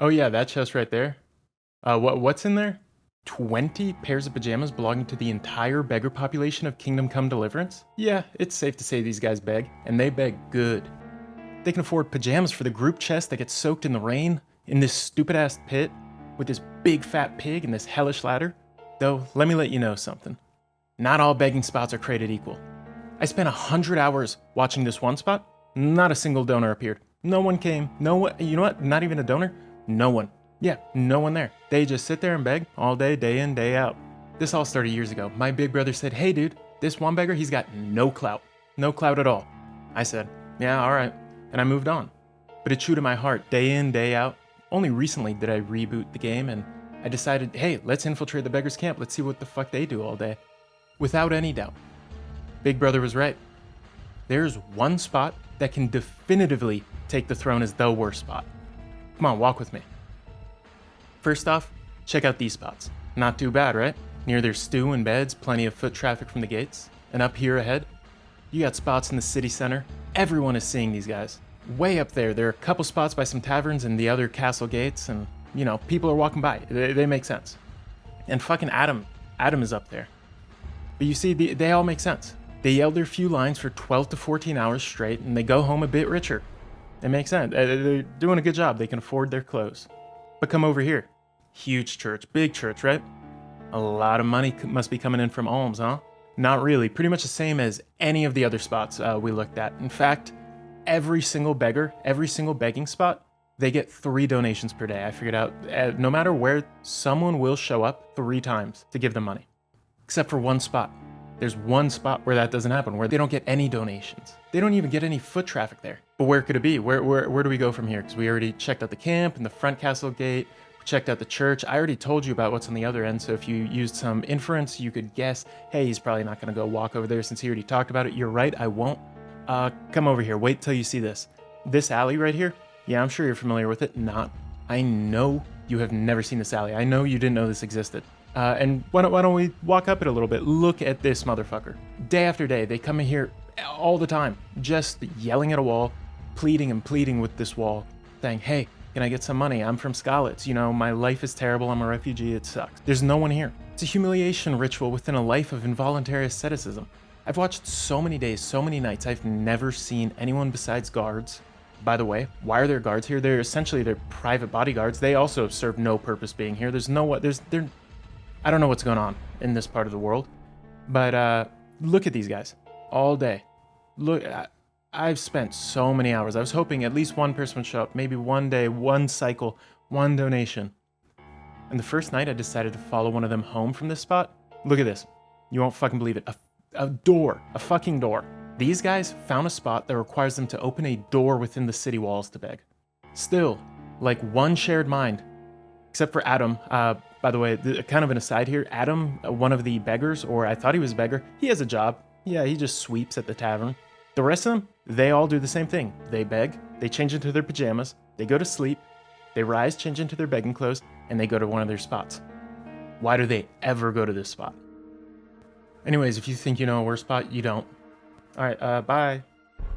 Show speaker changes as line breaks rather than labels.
Oh yeah, that chest right there. What's in there? 20 pairs of pajamas belonging to the entire beggar population of Kingdom Come Deliverance? Yeah, it's safe to say these guys beg, and they beg good. They can afford pajamas for the group chest that gets soaked in the rain, in this stupid ass pit, with this big fat pig and this hellish ladder. Though, let me let you know something. Not all begging spots are created equal. I spent 100 hours watching this one spot, not a single donor appeared. No one came, no one, you know what, not even a donor? No one. Yeah, no one there. They just sit there and beg all day in, day out. This all started years ago. My big brother said, hey dude, this one beggar, he's got no clout. No clout at all. I said, yeah, alright. And I moved on. But it chewed at my heart day in, day out. Only recently did I reboot the game and I decided, hey, let's infiltrate the beggars' camp. Let's see what the fuck they do all day. Without any doubt, Big Brother was right. There's one spot that can definitively take the throne as the worst spot. Come on, walk with me. First off, check out these spots. Not too bad, right? Near their stew and beds, plenty of foot traffic from the gates. And up here ahead, you got spots in the city center. Everyone is seeing these guys. Way up there are a couple spots by some taverns and the other castle gates, and, you know, people are walking by. They make sense. And fucking Adam is up there. But you see, they all make sense. They yell their few lines for 12 to 14 hours straight, and they go home a bit richer. It makes sense. They're doing a good job. They can afford their clothes. But come over here. Huge church, big church, right? A lot of money must be coming in from alms, huh? Not really. Pretty much the same as any of the other spots we looked at. In fact, every single beggar, every single begging spot, they get 3 donations per day. I figured out, no matter where, someone will show up 3 times to give them money. Except for one spot. There's one spot where that doesn't happen, where they don't get any donations. They don't even get any foot traffic there. But where could it be? Where do we go from here? Because we already checked out the camp and the front castle gate. We checked out the church. I already told you about what's on the other end, so if you used some inference, you could guess, hey, he's probably not going to go walk over there since he already talked about it. You're right, I won't. Come over here. Wait till you see this. This alley right here, yeah, I'm sure you're familiar with it. Not. I know you have never seen this alley. I know you didn't know this existed. And why don't we walk up it a little bit? Look at this motherfucker. Day after day, they come in here all the time, just yelling at a wall, pleading and pleading with this wall, saying, hey, can I get some money? I'm from Skalitz. You know, my life is terrible. I'm a refugee. It sucks. There's no one here. It's a humiliation ritual within a life of involuntary asceticism. I've watched so many days, so many nights. I've never seen anyone besides guards. By the way, why are there guards here? They're essentially their private bodyguards. They also serve no purpose being here. I don't know what's going on in this part of the world, but look at these guys all day. Look, I've spent so many hours. I was hoping at least one person would show up, maybe one day, one cycle, one donation. And the first night I decided to follow one of them home from this spot. Look at this. You won't fucking believe it. A door, a fucking door. These guys found a spot that requires them to open a door within the city walls to beg. Still, like one shared mind. Except for Adam. By the way, kind of an aside here, Adam, one of the beggars, or I thought he was a beggar, he has a job. Yeah, he just sweeps at the tavern. The rest of them, they all do the same thing. They beg, they change into their pajamas, they go to sleep, they rise, change into their begging clothes, and they go to one of their spots. Why do they ever go to this spot? Anyways, if you think you know a worse spot, you don't. Alright, bye.